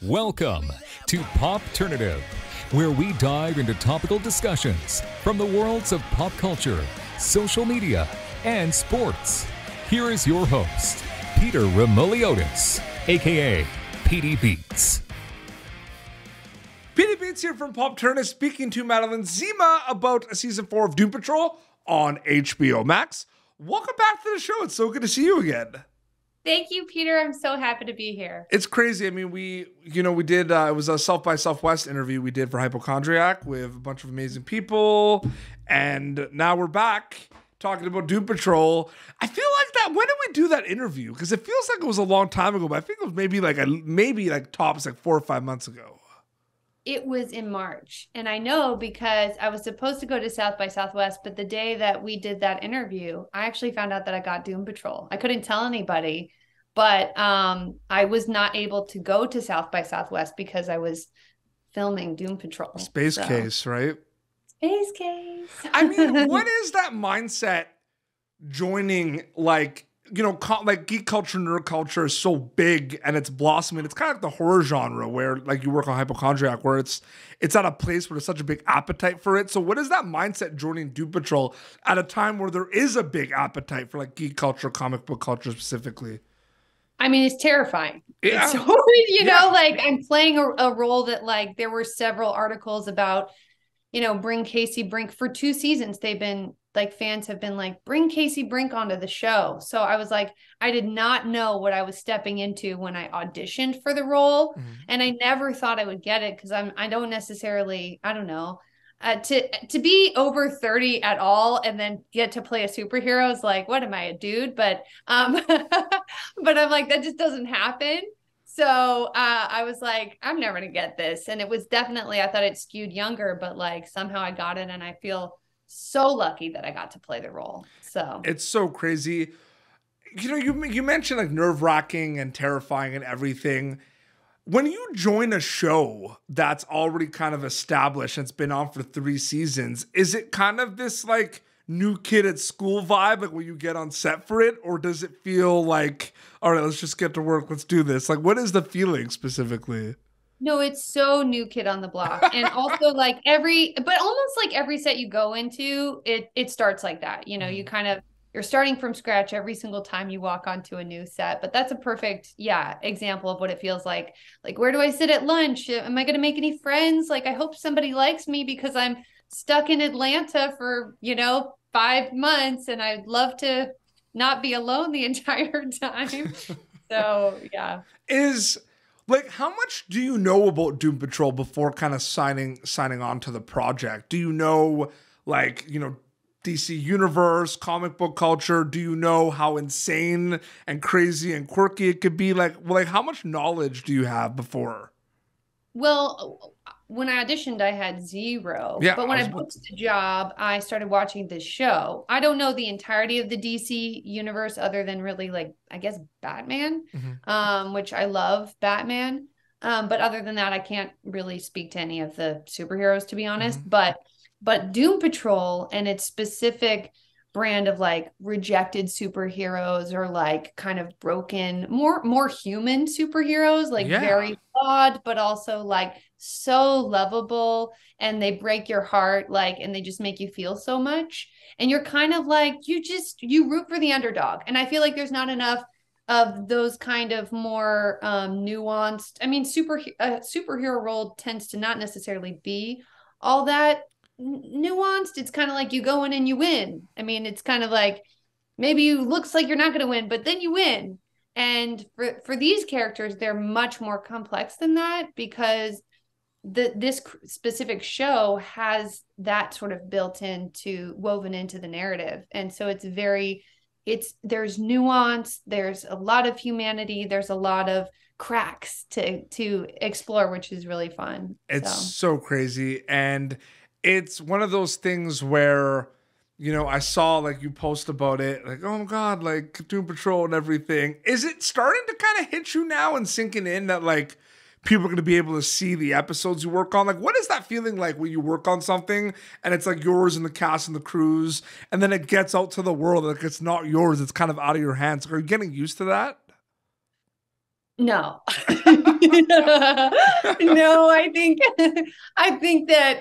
Welcome to Popternative, where we dive into topical discussions from the worlds of pop culture, social media, and sports. Here is your host, Peter Remoliotis, aka PD Beats. PD Beats here from Popternative, speaking to Madeline Zima about season 4 of Doom Patrol on HBO Max. Welcome back to the show. It's so good to see you again. Thank you, Peter. I'm so happy to be here. It's crazy. I mean, we did, it was a South by Southwest interview we did for Hypochondriac with a bunch of amazing people. And now we're back talking about Doom Patrol. I feel like that, when did we do that interview? Because it feels like it was a long time ago, but I think it was maybe tops 4 or 5 months ago. It was in March. And I know because I was supposed to go to South by Southwest, but the day that we did that interview, I actually found out that I got Doom Patrol. I couldn't tell anybody, but I was not able to go to South by Southwest because I was filming Doom Patrol. Space Case, right? Space Case. I mean, what is that mindset joining, geek culture, nerd culture is so big and it's blossoming. It's kind of like the horror genre where you work on Hypochondriac, where it's at a place where there's such a big appetite for it. So what is that mindset joining Doom Patrol at a time where there is a big appetite for geek culture, comic book culture specifically? I mean, it's terrifying. Yeah. It's, I'm playing a role that there were several articles about, bring Casey Brink for 2 seasons. They've been fans have been bring Casey Brink onto the show. So I was I did not know what I was stepping into when I auditioned for the role. Mm-hmm. And I never thought I would get it because I don't know, to be over 30 at all and then get to play a superhero is what am I, a dude? But, but I'm that just doesn't happen. So I was I'm never going to get this. And it was definitely, I thought it skewed younger, but somehow I got it and I feel so lucky that I got to play the role. So it's so crazy. You mentioned nerve-wracking and terrifying and everything. When you join a show that's already kind of established and it's been on for 3 seasons, is it kind of this new kid at school vibe when you get on set for it? Or does it feel all right, let's just get to work, let's do this? What is the feeling specifically? No, it's so new kid on the block. And also almost every set you go into, it starts like that. You're starting from scratch every single time you walk onto a new set. But that's a perfect, example of what it feels like. Where do I sit at lunch? Am I going to make any friends? I hope somebody likes me because I'm stuck in Atlanta for, 5 months and I'd love to not be alone the entire time. So, yeah. How much do you know about Doom Patrol before kind of signing on to the project? Do you know, DC Universe, comic book culture? Do you know how insane and crazy and quirky it could be? How much knowledge do you have before? Well, when I auditioned, I had 0. Yeah, but when I booked the job, I started watching this show. I don't know the entirety of the DC universe other than really I guess Batman, which I love Batman. But other than that, I can't really speak to any of the superheroes, to be honest. But Doom Patrol and its specific brand of rejected superheroes or kind of broken, more human superheroes, very flawed, but also so lovable, and they break your heart, and they just make you feel so much. And you're kind of you root for the underdog. And I feel there's not enough of those kind of more nuanced. I mean, superhero role tends to not necessarily be all that nuanced. It's kind of you go in and you win. I mean, it's kind of maybe you looks like you're not going to win, but then you win. And for these characters, they're much more complex than that because this specific show has that sort of woven into the narrative. And so there's nuance, there's a lot of humanity, there's a lot of cracks to explore, which is really fun. It's so crazy. And it's one of those things where, I saw you post about it, oh my God, Doom Patrol and everything. Is it starting to kind of hit you now and sinking in that people are going to be able to see the episodes you work on? What is that feeling when you work on something and it's yours and the cast and the crews, and then it gets out to the world, it's not yours, it's kind of out of your hands? Are you getting used to that? No. No, I think that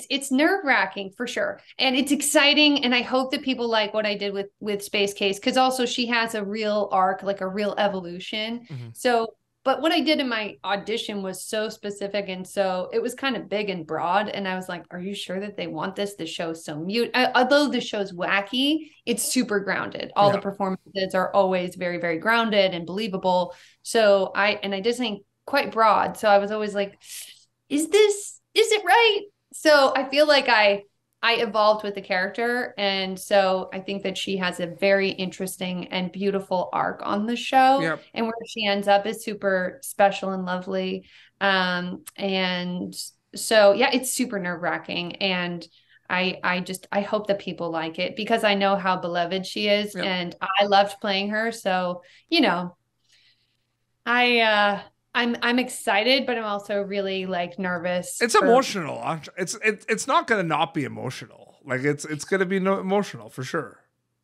it's nerve-wracking for sure. And it's exciting. And I hope that people like what I did with Space Case, because also she has a real arc, like a real evolution. Mm-hmm. So, but what I did in my audition was so specific, and so it was kind of big and broad. And I was like, are you sure that they want this? The show's so mute. Although the show's wacky, it's super grounded. All the performances are always very, very grounded and believable. So I did something quite broad. So I was always like, is it right? So I feel like I evolved with the character. And so I think that she has a very interesting and beautiful arc on the show. Yep. And where she ends up is super special and lovely. And so, yeah, it's super nerve-wracking. And I hope that people like it, because I know how beloved she is. Yep. And I loved playing her. So, I'm excited, but I'm also really like nervous. It's emotional. It's not going to not be emotional. Like it's going to be emotional for sure.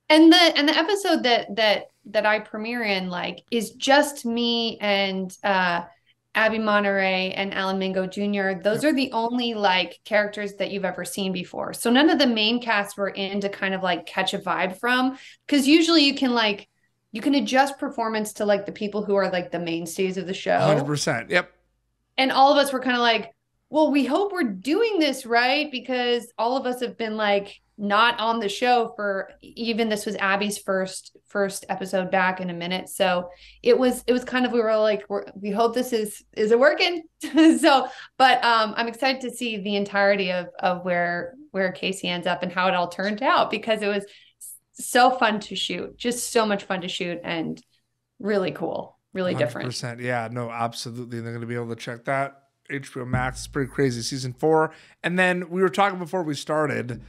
And the episode that I premiere in, like, is just me and Abby Monterey and Alan Mingo Jr. Those are the only like characters that you've ever seen before. So none of the main cast were in to kind of like catch a vibe from, because usually you can adjust performance to like the people who are like the mainstays of the show. 100%. Yep. And all of us were kind of like, well, we hope we're doing this right, because all of us have been like not on the show for, even this was Abby's first episode back in a minute. So it was kind of, we were like, we hope this is it working? So, but I'm excited to see the entirety of where Casey ends up and how it all turned out, because it was so fun to shoot, just so much fun to shoot, and really cool, really 100%. Different. Yeah, no, absolutely. They're going to be able to check that. HBO Max, it's pretty crazy. Season 4. And then we were talking before we started,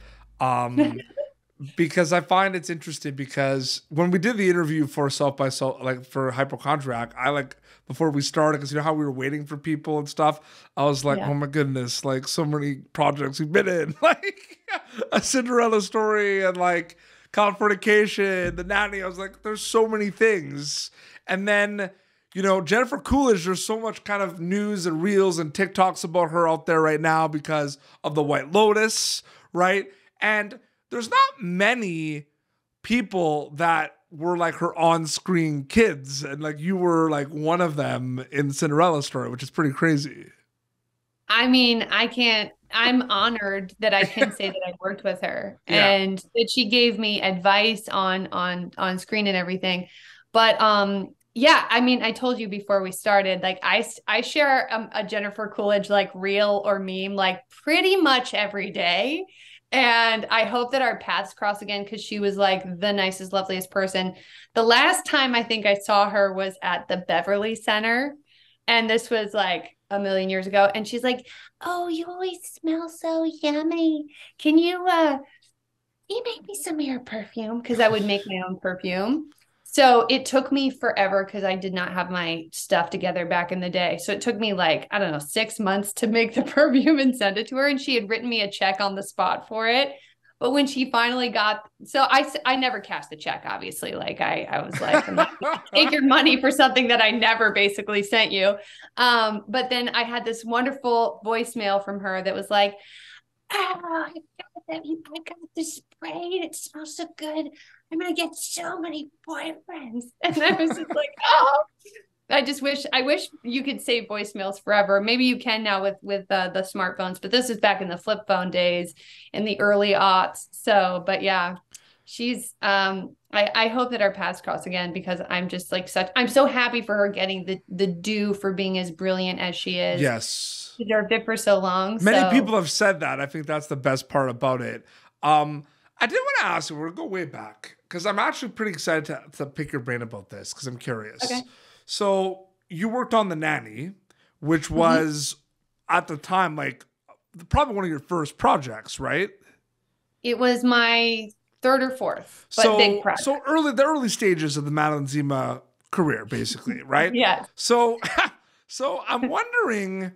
because I find it's interesting, because when we did the interview for Self by Self, like for Hypochondriac, I like, before we started, because you know how we were waiting for people and stuff, I was like, oh my goodness, like so many projects we've been in, like a Cinderella Story and like Californication, The Nanny. I was like, there's so many things. And then, Jennifer Coolidge, there's so much kind of news and reels and TikToks about her out there right now because of The White Lotus, right? And there's not many people that were like her on-screen kids. And like you were like one of them in Cinderella Story, which is pretty crazy. I mean, I'm honored that I can say that I worked with her and that she gave me advice on screen and everything. But yeah, I mean, I told you before we started, like I share a Jennifer Coolidge like reel or meme like pretty much every day. And I hope that our paths cross again, because she was like the nicest, loveliest person. The last time I think I saw her was at the Beverly Center. And this was like a million years ago. And she's like, oh, you always smell so yummy. Can you make me some of your perfume? Because I would make my own perfume. So it took me forever, because I did not have my stuff together back in the day. So it took me like, I don't know, 6 months to make the perfume and send it to her. And she had written me a check on the spot for it. But when she finally got, so I never cashed the check, obviously. Like I was like, I'm not gonna take your money for something that I never basically sent you. But then I had this wonderful voicemail from her that was like, oh, I got this spray and it smells so good. I'm going to get so many boyfriends. And I was just like, oh, I wish you could save voicemails forever. Maybe you can now with the smartphones, but this is back in the flip phone days in the early aughts. So, but yeah, she's, I hope that our paths cross again, because I'm just like I'm so happy for her getting the due for being as brilliant as she is. Yes. She deserved it for so long. Many people have said that. I think that's the best part about it. I did want to ask you, we're going to go way back, because I'm actually pretty excited to pick your brain about this, because I'm curious. Okay. So you worked on The Nanny, which was at the time like probably one of your first projects, right? It was my third or fourth, but big project. So the early stages of the Madeline Zima career, basically, right? Yeah. So I'm wondering,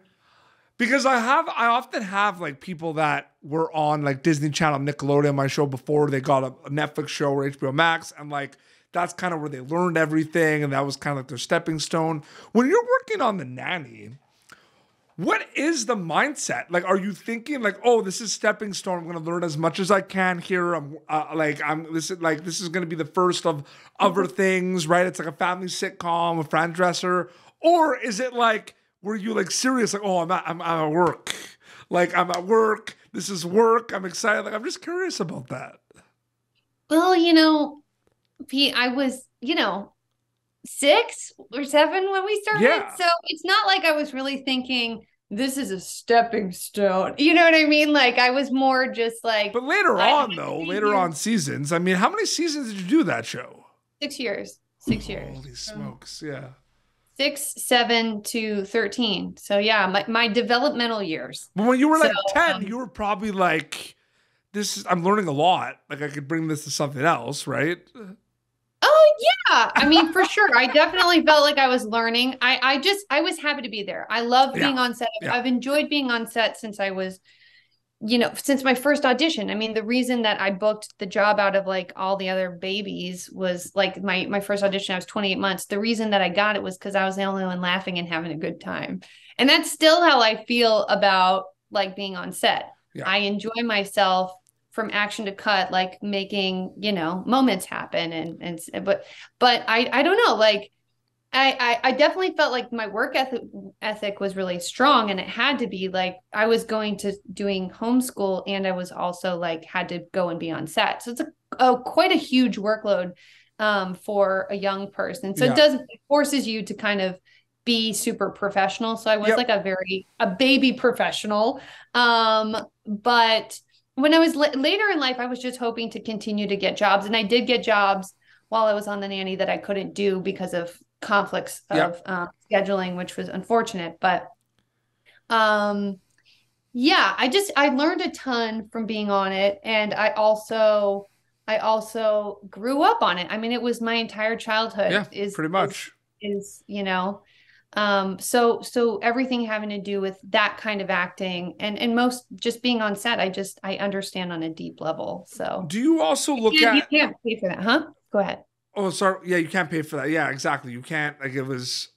because I often have like people that were on like Disney Channel, Nickelodeon, my show before they got a Netflix show or HBO Max, and like that's kind of where they learned everything, and that was kind of like their stepping stone. When you're working on The Nanny, what is the mindset? Like, are you thinking like, oh, this is stepping stone. I'm going to learn as much as I can here. This is going to be the first of other things, right? It's like a family sitcom, a Fran Dresser, or is it like, were you like serious? Like, oh, I'm at work. Like, I'm at work. This is work. I'm excited. Like, I'm just curious about that. Well, Pete, I was, 6 or 7 when we started. Yeah. So it's not like I was really thinking this is a stepping stone. You know what I mean? Like I was more just like. But later on seasons, I mean, how many seasons did you do that show? 6 years. 6 years. Holy smokes. Yeah. 6, 7 to 13. So yeah, my developmental years. But when you were like 10, you were probably like, I'm learning a lot. Like I could bring this to something else, right? Oh yeah. I mean, for sure. I definitely felt like I was learning. I was happy to be there. I love being on set. Yeah. I've enjoyed being on set since I was, since my first audition. I mean, the reason that I booked the job out of like all the other babies was like my first audition, I was 28 months. The reason that I got it was because I was the only one laughing and having a good time. And that's still how I feel about like being on set. Yeah. I enjoy myself from action to cut, like making, moments happen. But I don't know, like, I definitely felt like my work ethic was really strong, and it had to be like, I was going to doing homeschool, and I was also like, had to go and be on set. So it's quite a huge workload, for a young person. So it forces you to kind of be super professional. So I was like a baby professional. But when I was later in life, I was just hoping to continue to get jobs. And I did get jobs while I was on The Nanny that I couldn't do because of conflicts of scheduling, which was unfortunate. But I learned a ton from being on it. And I also grew up on it. I mean, it was my entire childhood. Yeah, pretty much. So everything having to do with that kind of acting and most just being on set, I understand on a deep level. So do you also you can't pay for that, huh? Go ahead. Oh, sorry. Yeah, you can't pay for that. Yeah, exactly. You can't. Like it's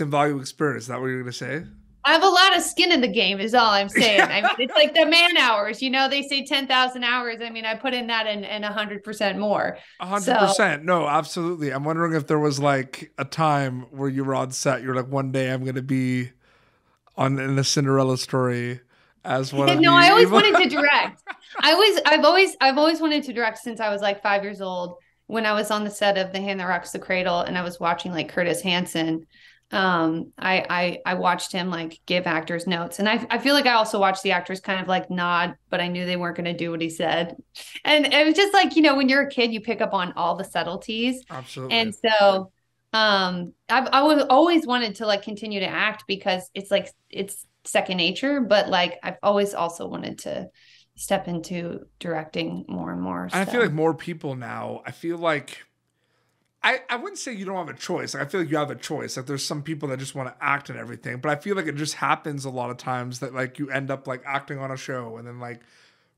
invaluable experience. Is that what you're gonna say? I have a lot of skin in the game is all I'm saying. I mean, it's like the man hours, they say 10,000 hours. I mean, I put in that and 100% more. 100%. No, absolutely. I'm wondering if there was like a time where you were on set. You're like, one day I'm going to be in a Cinderella story as one of No, I always wanted to direct. I've always wanted to direct since I was like 5 years old, when I was on the set of The Hand That Rocks the Cradle and I was watching like Curtis Hanson. I watched him like give actors notes, and I feel like I also watched the actors kind of like nod, but I knew they weren't going to do what he said. And it was just like, when you're a kid, you pick up on all the subtleties. Absolutely. And so, I always wanted to like continue to act because it's like, it's second nature, but like, I've always also wanted to step into directing more and more. And I feel like more people now, I feel like, I wouldn't say you don't have a choice. Like, I feel like you have a choice. Like there's some people that just want to act and everything, but I feel like it just happens a lot of times that like you end up like acting on a show and then like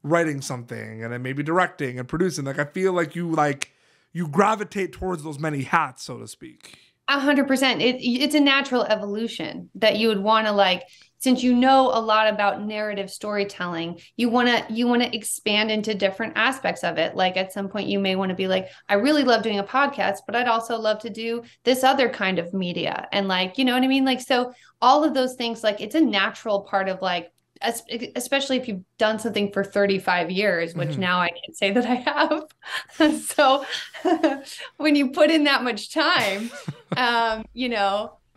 writing something and then maybe directing and producing. Like I feel like you gravitate towards those many hats, so to speak. 100%. It's a natural evolution that you would want to like, since you know a lot about narrative storytelling, you want to expand into different aspects of it. Like at some point you may want to be like, I really love doing a podcast, but I'd also love to do this other kind of media. And like, you know what I mean? Like, so all of those things, like it's a natural part of like, especially if you've done something for 35 years, which now I can say that I have. So when you put in that much time,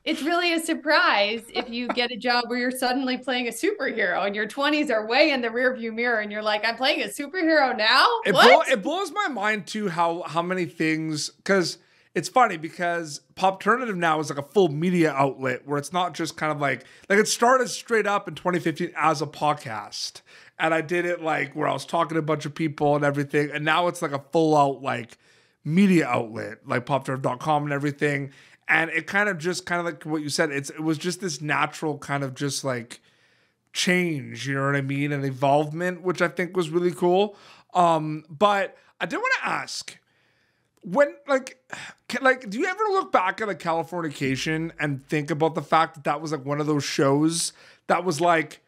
it's really a surprise if you get a job where you're suddenly playing a superhero and your 20s are way in the rearview mirror and you're like, I'm playing a superhero now? It blows my mind too how many things, because it's funny because Popternative now is like a full media outlet where it's not just kind of like it started straight up in 2015 as a podcast. And I did it like where I was talking to a bunch of people and everything. And now it's like a full out like media outlet, like popternative.com and everything. And it kind of like what you said, it was just this natural kind of just like change, you know what I mean? And evolvement, which I think was really cool. But I did want to ask, when like do you ever look back at like Californication and think about the fact that that was like one of those shows that was like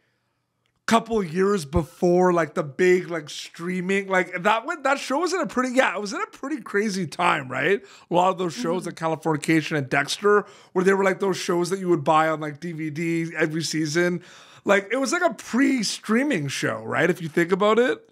a couple of years before like the big like streaming, like that show was in a pretty it was in a pretty crazy time, right? A lot of those shows like Californication and Dexter, where they were like those shows that you would buy on like DVD every season. Like it was like a pre-streaming show, right? If you think about it.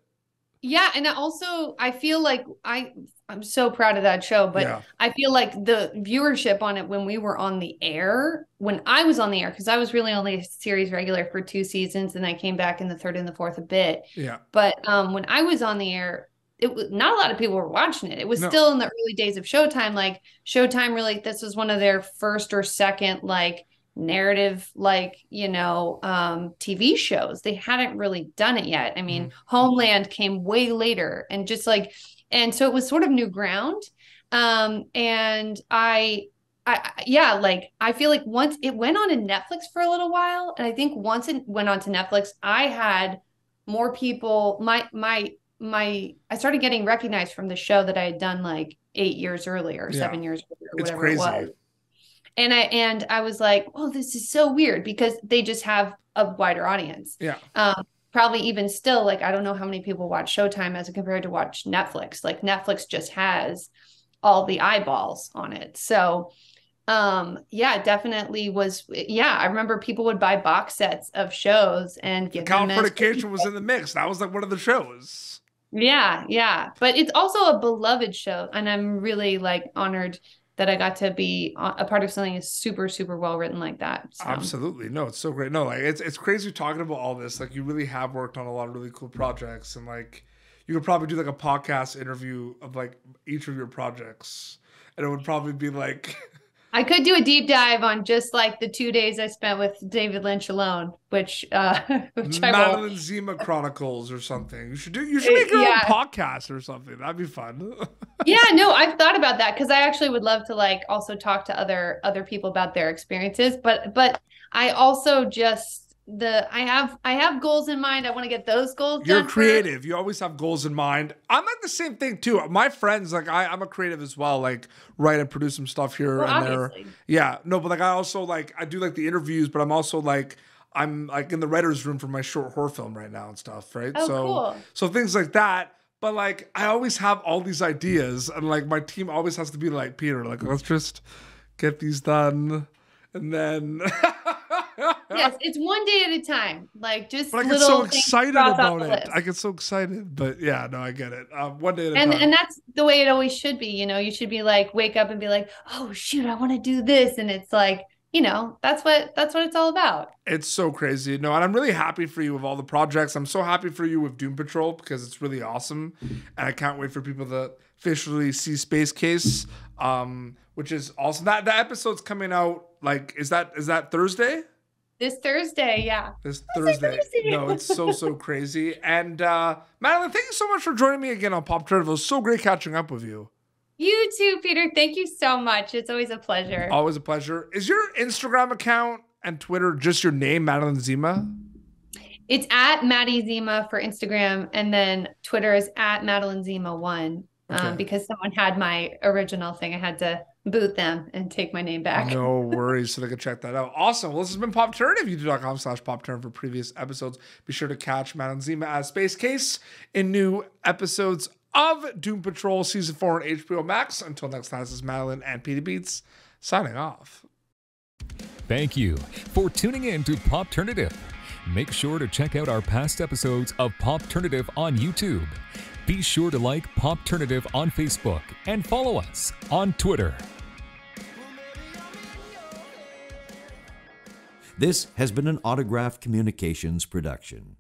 Yeah, and also I feel like I'm so proud of that show, but I feel like the viewership on it when we were on the air, when I was on the air, because I was really only a series regular for 2 seasons, and I came back in the 3rd and the 4th a bit. Yeah. But when I was on the air, it was not a lot of people were watching it. It was still in the early days of Showtime. Like Showtime really, this was one of their first or second like narrative, like, you know, TV shows. They hadn't really done it yet. I mean, Homeland came way later, and just like, and so it was sort of new ground. And I feel like once it went on to Netflix for a little while, and I think once it went on to Netflix, I had more people, I started getting recognized from the show that I had done like 8 years earlier, 7 years earlier, whatever it was. And I was like, oh, this is so weird, because they just have a wider audience. Yeah. Probably even still, like, I don't know how many people watch Showtime as compared to watch Netflix. Like Netflix just has all the eyeballs on it. So it definitely was. Yeah. I remember people would buy box sets of shows and give them. Californication was in the mix. That was like one of the shows. Yeah. Yeah. But it's also a beloved show. And I'm really like honored that I got to be a part of something that's super, super well written like that. So. Absolutely. No, it's so great. No, like it's crazy talking about all this. Like you really have worked on a lot of really cool projects, and like you could probably do like a podcast interview of like each of your projects, and it would probably be like I could do a deep dive on just like the 2 days I spent with David Lynch alone, which Madeline Zima Chronicles or something. You should make your own podcast or something. That'd be fun. Yeah, no, I've thought about that, because I actually would love to like also talk to other people about their experiences. But I also just I have goals in mind. I want to get those goals done. You're creative. First. You always have goals in mind. I'm like the same thing too. My friends, like I'm a creative as well. Like write and produce some stuff here and obviously. There. Yeah, no, but like I also like I do like the interviews, but I'm also like I'm like in the writer's room for my short horror film right now and stuff. Right. Oh, so cool. So things like that. But like I always have all these ideas, and like my team always has to be like, Peter, like let's just get these done, and then. Yes, it's one day at a time. Like just but I get so excited about it. I get so excited, but yeah, no, I get it. One day at a time. And that's the way it always should be. You know, you should be like, wake up and be like, oh shoot, I want to do this, and it's like, you know, that's what it's all about. It's so crazy. No, and I'm really happy for you with all the projects. I'm so happy for you with Doom Patrol, because it's really awesome, and I can't wait for people to officially see Space Case, which is awesome. That episode's coming out. Like, is that Thursday? This Thursday, yeah. This Thursday. No, it's so crazy. And Madeline, thank you so much for joining me again on Popternative. It was so great catching up with you. You too, Peter. Thank you so much. It's always a pleasure. Always a pleasure. Is your Instagram account and Twitter just your name, Madeline Zima? It's at Maddie Zima for Instagram, and then Twitter is at Madeline Zima 1. Okay. Because someone had my original thing. I had to boot them and take my name back. No worries. So they can check that out. Awesome. Well, this has been Popternative. YouTube.com/Popternative for previous episodes. Be sure to catch Madeline Zima as Space Case in new episodes of Doom Patrol Season 4 on HBO Max. Until next time, this is Madeline and Petey Beats signing off. Thank you for tuning in to Popternative. Make sure to check out our past episodes of Popternative on YouTube. Be sure to like Popternative on Facebook and follow us on Twitter. This has been an Autograph Communications production.